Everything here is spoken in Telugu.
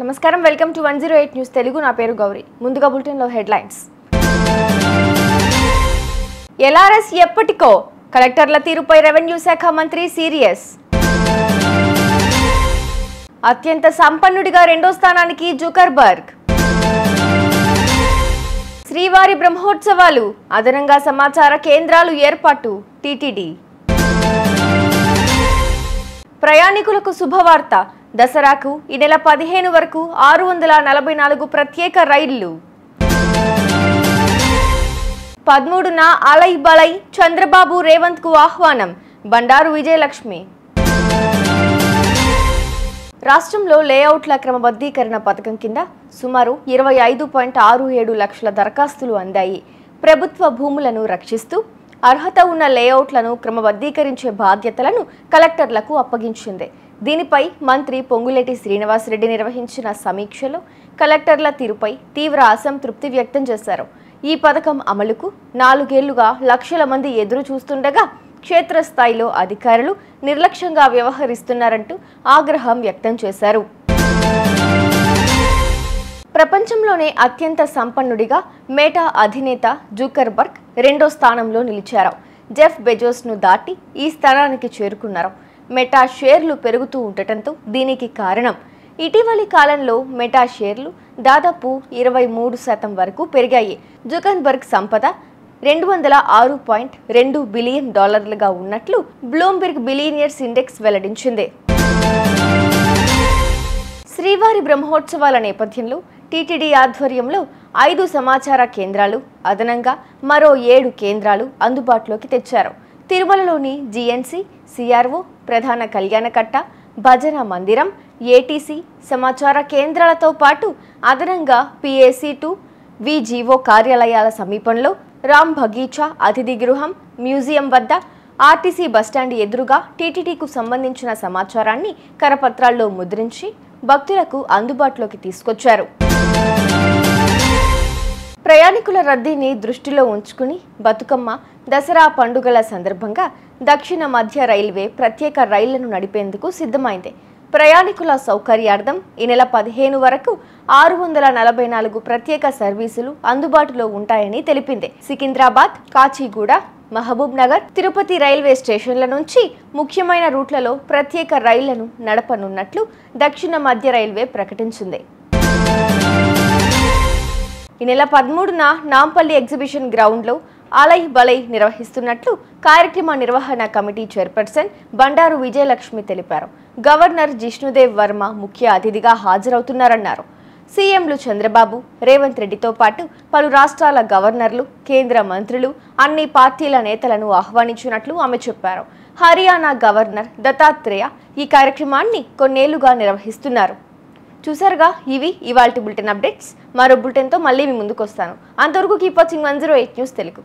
నమస్కారం వెల్కమ్ టు 108 న్యూస్ తెలుగు నా పేరు గౌరీ ముందుగా బులెటిన్ లో హెడ్లైన్స్ ఎల్ఆర్ఎస్ ఎప్పటికో కలెక్టర్ల తీరుపై రెవెన్యూ శాఖ మంత్రి సీరియస్ అత్యంత సంపన్నుడిగా రెండో స్థానానికి జుకర్బర్గ్ శ్రీవారి బ్రహ్మోత్సవాలు అదనంగా సమాచార కేంద్రాలు ఏర్పాటు టీటీడీ ప్రయాణికులకు శుభవార్త దసరాకు ఈ నెల 15 వరకు 644 ప్రత్యేక రైళ్లు 13న అలై బలై చంద్రబాబు రేవంత్ కు ఆహ్వానం బండారు విజయలక్ష్మి రాష్ట్రంలో లేఅవుట్ల క్రమబద్ధీకరణ పథకం కింద సుమారు 25.67 లక్షల దరఖాస్తులు అందాయి. ప్రభుత్వ భూములను రక్షిస్తూ అర్హత ఉన్న లేఅవుట్లను క్రమబద్ధీకరించే బాధ్యతలను కలెక్టర్లకు అప్పగించింది. దీనిపై మంత్రి పొంగులేటి శ్రీనివాసరెడ్డి నిర్వహించిన సమీక్షలో కలెక్టర్ల తీరుపై తీవ్ర అసంతృప్తి వ్యక్తం చేశారు. ఈ పథకం అమలుకు 4 ఏళ్లుగా లక్షల మంది ఎదురు చూస్తుండగా క్షేత్రస్థాయిలో అధికారులు నిర్లక్ష్యంగా వ్యవహరిస్తున్నారంటూ ఆగ్రహం వ్యక్తం చేశారు. ప్రపంచంలోనే అత్యంత సంపన్నుడిగా మెటా అధినేత జుకర్బర్గ్ రెండో స్థానంలో నిలిచారు. జెఫ్ బెజోస్ను దాటి ఈ స్థానానికి చేరుకున్నారు. మెటా షేర్లు పెరుగుతూ ఉండటంతో దీనికి కారణం ఇటీవలి కాలంలో మెటా షేర్లు దాదాపు 23% వరకు పెరిగాయి. జుకర్బర్గ్ సంపద $206.2 బిలియన్ ఉన్నట్లు బ్లూంబెర్గ్ బిలియనియర్స్ ఇండెక్స్ వెల్లడించింది. శ్రీవారి బ్రహ్మోత్సవాల నేపథ్యంలో టీటీడీ ఆధ్వర్యంలో 5 సమాచార కేంద్రాలు అదనంగా మరో 7 కేంద్రాలు అందుబాటులోకి తెచ్చారు. తిరుమలలోని జీఎన్సీ, సిఆర్ఓ, ప్రధాన కళ్యాణకట్ట, భజన మందిరం, ఏటీసీ సమాచార కేంద్రాలతో పాటు అదనంగా పిఏసీ2, విజీఓ కార్యాలయాల సమీపంలో రామ్ బగీచా అతిథి గృహం, మ్యూజియం వద్ద, ఆర్టీసీ బస్టాండ్ ఎదురుగా టీటీడీకు సంబంధించిన సమాచారాన్ని కరపత్రాల్లో ముద్రించి భక్తులకు అందుబాటులోకి తీసుకొచ్చారు. ప్రయాణికుల రద్దీని దృష్టిలో ఉంచుకుని బతుకమ్మ, దసరా పండుగల సందర్భంగా దక్షిణ మధ్య రైల్వే ప్రత్యేక రైళ్లను నడిపేందుకు సిద్ధమైంది. ప్రయాణికుల సౌకర్యార్థం ఈ నెల 15 వరకు 644 ప్రత్యేక సర్వీసులు అందుబాటులో ఉంటాయని తెలిపింది. సికింద్రాబాద్, కాచిగూడ, మహబూబ్ నగర్, తిరుపతి రైల్వే స్టేషన్ల నుంచి ముఖ్యమైన రూట్లలో ప్రత్యేక రైళ్లను నడపనున్నట్లు దక్షిణ మధ్య రైల్వే ప్రకటించింది. ఈ నెల 13న నాంపల్లి ఎగ్జిబిషన్ గ్రౌండ్లో అలై బలై నిర్వహిస్తున్నట్లు కార్యక్రమ నిర్వహణ కమిటీ చైర్పర్సన్ బండారు విజయలక్ష్మి తెలిపారు. గవర్నర్ జిష్ణుదేవ్ వర్మ ముఖ్య అతిథిగా హాజరవుతున్నారన్నారు. సీఎంలు చంద్రబాబు, రేవంత్ రెడ్డితో పాటు పలు రాష్ట్రాల గవర్నర్లు, కేంద్ర మంత్రులు, అన్ని పార్టీల నేతలను ఆహ్వానించినట్లు ఆమె చెప్పారు. హర్యానా గవర్నర్ దత్తాత్రేయ ఈ కార్యక్రమాన్ని కొన్నేళ్లుగా నిర్వహిస్తున్నారు. చూసారుగా, ఇవి ఇవాల్టి బులెటిన్ అప్డేట్స్. మరో బులెటిన్తో మళ్ళీ మీ ముందుకు వస్తాను. అంతవరకు కీప్ వాచింగ్ 108 న్యూస్ తెలుగు.